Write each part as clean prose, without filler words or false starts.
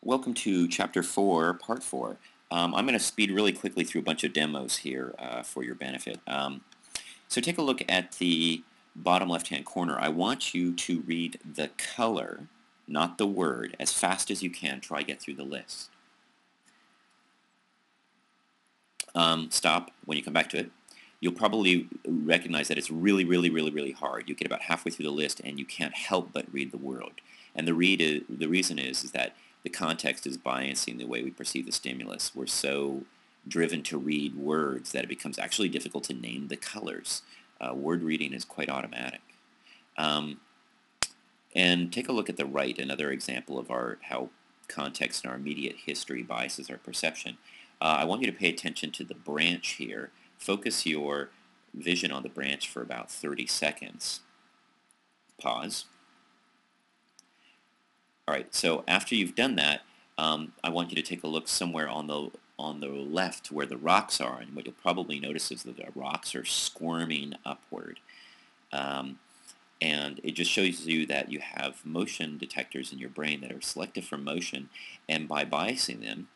Welcome to Chapter 4, Part 4. I'm going to speed really quickly through a bunch of demos here for your benefit. So take a look at the bottom left-hand corner. I want you to read the color, not the word, as fast as you can. Try to get through the list. Stop when you come back to it. You'll probably recognize that it's really hard. You get about halfway through the list and you can't help but read the word. And the reason is that the context is biasing the way we perceive the stimulus. We're so driven to read words that it becomes actually difficult to name the colors. Word reading is quite automatic. And take a look at the right, another example of how context and our immediate history biases our perception. I want you to pay attention to the branch here. Focus your vision on the branch for about 30 seconds. Pause. All right, so after you've done that, I want you to take a look somewhere on the left where the rocks are, and what you'll probably notice is that the rocks are squirming upward. And it just shows you that you have motion detectors in your brain that are selective for motion, and by biasing them,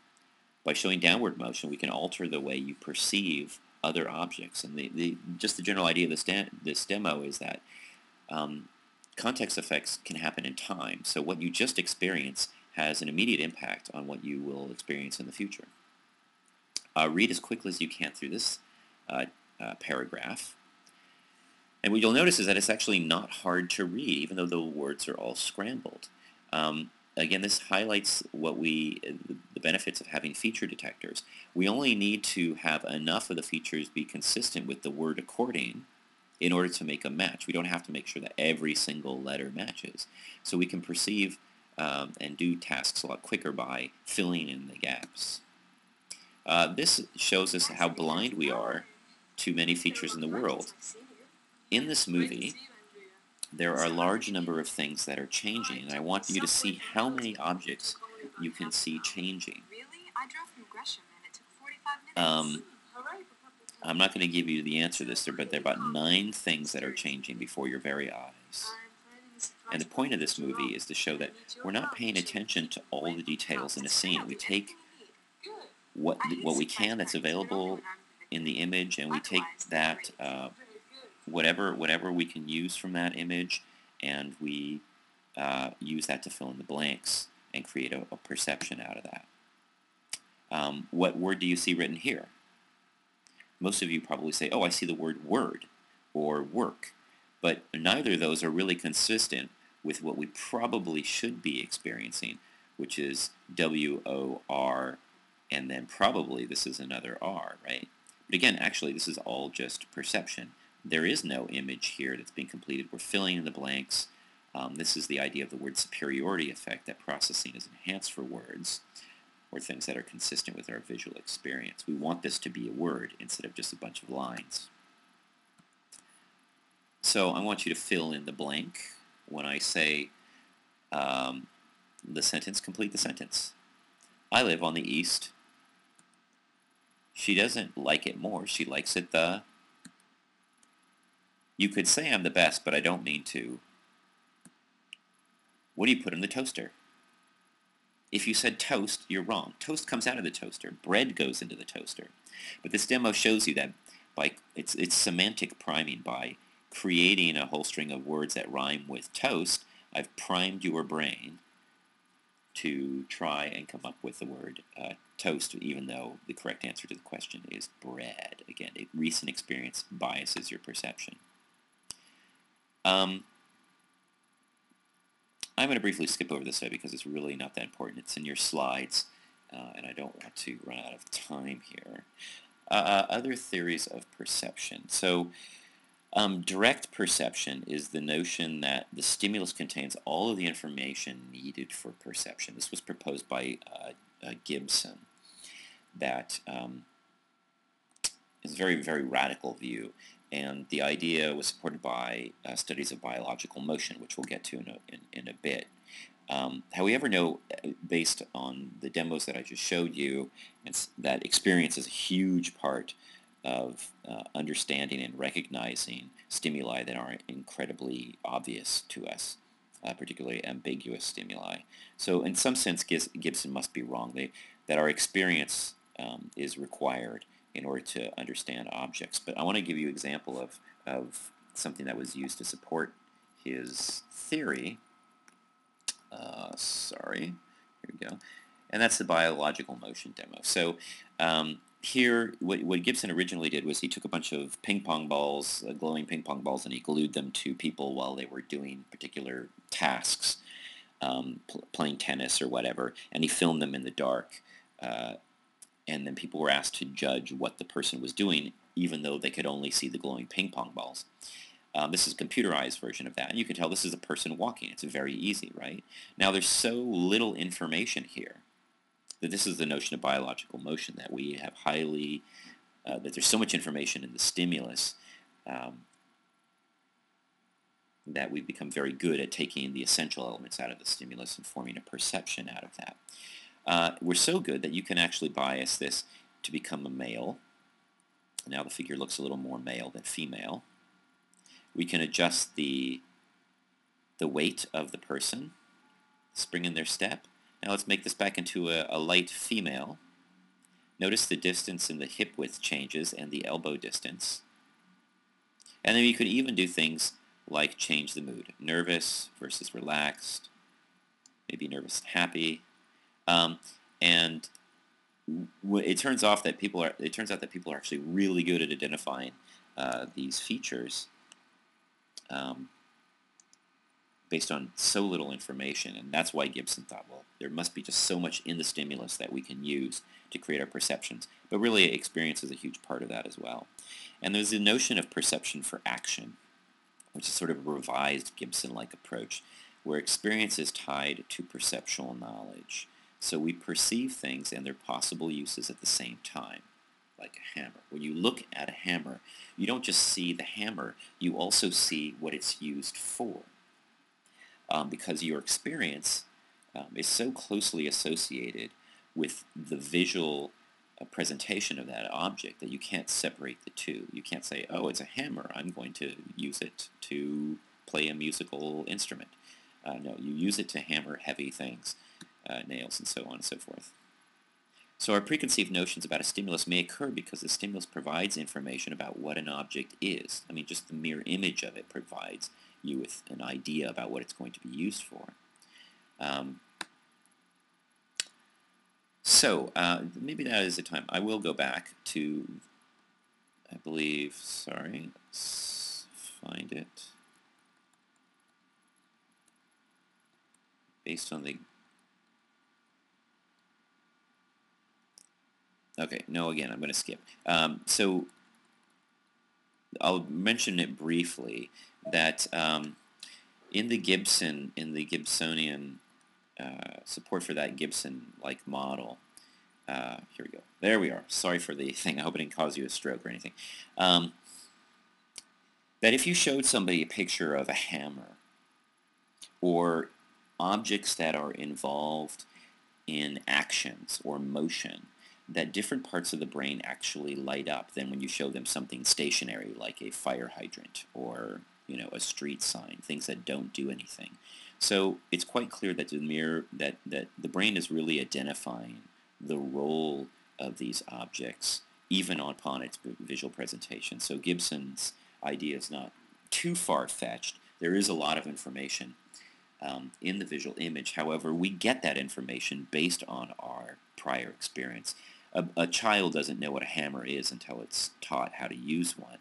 by showing downward motion, we can alter the way you perceive other objects. And just the general idea of this demo is that context effects can happen in time. So what you just experienced has an immediate impact on what you will experience in the future. Read as quickly as you can through this paragraph. And what you'll notice is that it's actually not hard to read, even though the words are all scrambled. Again, this highlights the benefits of having feature detectors. We only need to have enough of the features be consistent with the word according in order to make a match. We don't have to make sure that every single letter matches. So we can perceive and do tasks a lot quicker by filling in the gaps. This shows us how blind we are to many features in the world. In this movie, there are a large number of things that are changing, and I want you to see how many objects you can see changing. I'm not going to give you the answer to this, but there are about 9 things that are changing before your very eyes. And the point of this movie is to show that we're not paying attention to all the details in a scene. We take what we can that's available in the image, and we take that whatever we can use from that image, and we use that to fill in the blanks and create a perception out of that. What word do you see written here? Most of you probably say, oh, I see the word word or work, but neither of those are really consistent with what we probably should be experiencing, which is W-O-R, and then probably this is another R, right? But again, actually, this is all just perception. There is no image here that's being completed. We're filling in the blanks. This is the idea of the word superiority effect, that processing is enhanced for words or things that are consistent with our visual experience. We want this to be a word instead of just a bunch of lines. So I want you to fill in the blank. When I say the sentence, complete the sentence. I live on the east. She doesn't like it more. She likes it the... You could say I'm the best, but I don't mean to. What do you put in the toaster? If you said toast, you're wrong. Toast comes out of the toaster. Bread goes into the toaster. But this demo shows you that it's semantic priming. By creating a whole string of words that rhyme with toast, I've primed your brain to try and come up with the word toast, even though the correct answer to the question is bread. Again, a recent experience biases your perception. I'm going to briefly skip over this because it's really not that important. It's in your slides, and I don't want to run out of time here. Other theories of perception. So direct perception is the notion that the stimulus contains all of the information needed for perception. This was proposed by Gibson. That is a very radical view. And the idea was supported by studies of biological motion, which we'll get to in a bit. However, based on the demos that I just showed you, that experience is a huge part of understanding and recognizing stimuli that are incredibly obvious to us. particularly ambiguous stimuli. So in some sense, Gibson must be wrong. That our experience is required in order to understand objects. But I want to give you an example of something that was used to support his theory. Sorry, here we go. And that's the biological motion demo. So here, what Gibson originally did was he took a bunch of ping pong balls, glowing ping pong balls, and he glued them to people while they were doing particular tasks, playing tennis or whatever, and he filmed them in the dark. And then people were asked to judge what the person was doing, even though they could only see the glowing ping pong balls. This is a computerized version of that, and you can tell this is a person walking. It's very easy, right? Now, there's so little information here that this is the notion of biological motion, that we have that there's so much information in the stimulus that we become very good at taking the essential elements out of the stimulus and forming a perception out of that. We're so good that you can actually bias this to become a male. Now the figure looks a little more male than female. We can adjust the weight of the person, spring in their step. Now let's make this back into a light female. Notice the distance in the hip width changes and the elbow distance. And then you could even do things like change the mood. Nervous versus relaxed, maybe nervous and happy. And it turns out that people are actually really good at identifying these features based on so little information, and that's why Gibson thought, well, there must be just so much in the stimulus that we can use to create our perceptions. But really, experience is a huge part of that as well. And there's the notion of perception for action, which is sort of a revised Gibson-like approach, where experience is tied to perceptual knowledge. So we perceive things and their possible uses at the same time, like a hammer. When you look at a hammer, you don't just see the hammer, you also see what it's used for. Because your experience is so closely associated with the visual presentation of that object that you can't separate the two. You can't say, oh, it's a hammer, I'm going to use it to play a musical instrument. No, you use it to hammer heavy things, nails and so on and so forth. So our preconceived notions about a stimulus may occur because the stimulus provides information about what an object is. I mean, just the mere image of it provides you with an idea about what it's going to be used for. Maybe that is the time. I will go back to, I believe, sorry, let's find it. Based on the, okay, no, again, I'm going to skip. So I'll mention it briefly that in the Gibsonian support for that Gibson-like model, here we go. There we are. Sorry for the thing. I hope it didn't cause you a stroke or anything. That if you showed somebody a picture of a hammer or objects that are involved in actions or motion, that different parts of the brain actually light up than when you show them something stationary like a fire hydrant or a street sign, things that don't do anything. So it's quite clear that the brain is really identifying the role of these objects even upon its visual presentation. So Gibson's idea is not too far-fetched. There is a lot of information in the visual image. However, we get that information based on our prior experience. A child doesn't know what a hammer is until it's taught how to use one,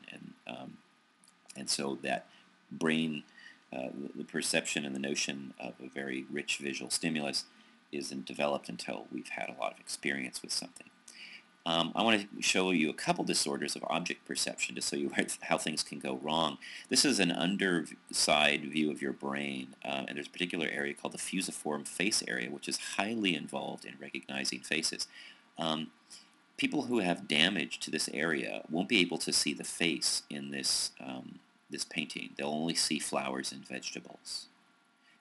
and so that brain, the perception and the notion of a very rich visual stimulus isn't developed until we've had a lot of experience with something. I want to show you a couple disorders of object perception to show you how things can go wrong. This is an underside view of your brain, and there's a particular area called the fusiform face area, which is highly involved in recognizing faces. People who have damage to this area won't be able to see the face in this painting. They'll only see flowers and vegetables.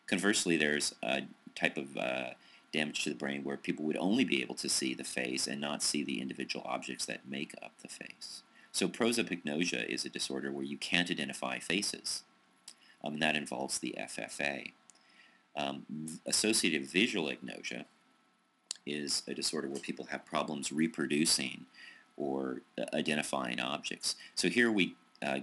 Conversely, there's a type of damage to the brain where people would only be able to see the face and not see the individual objects that make up the face. So prosopagnosia is a disorder where you can't identify faces. And that involves the FFA. Associative visual agnosia is a disorder where people have problems reproducing or identifying objects. So here we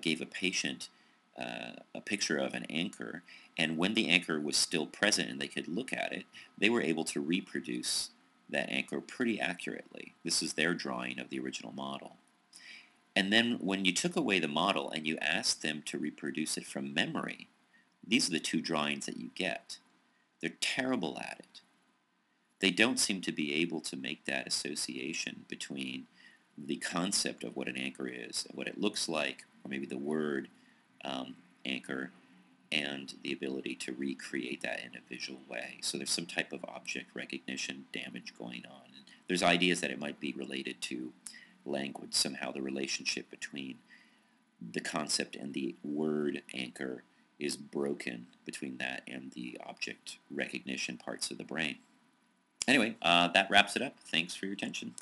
gave a patient a picture of an anchor, and when the anchor was still present and they could look at it, they were able to reproduce that anchor pretty accurately. This is their drawing of the original model. And then when you took away the model and you asked them to reproduce it from memory, these are the two drawings that you get. They're terrible at it. They don't seem to be able to make that association between the concept of what an anchor is and what it looks like, or maybe the word anchor, and the ability to recreate that in a visual way. So there's some type of object recognition damage going on. And there's ideas that it might be related to language, somehow the relationship between the concept and the word anchor is broken between that and the object recognition parts of the brain. Anyway, that wraps it up. Thanks for your attention.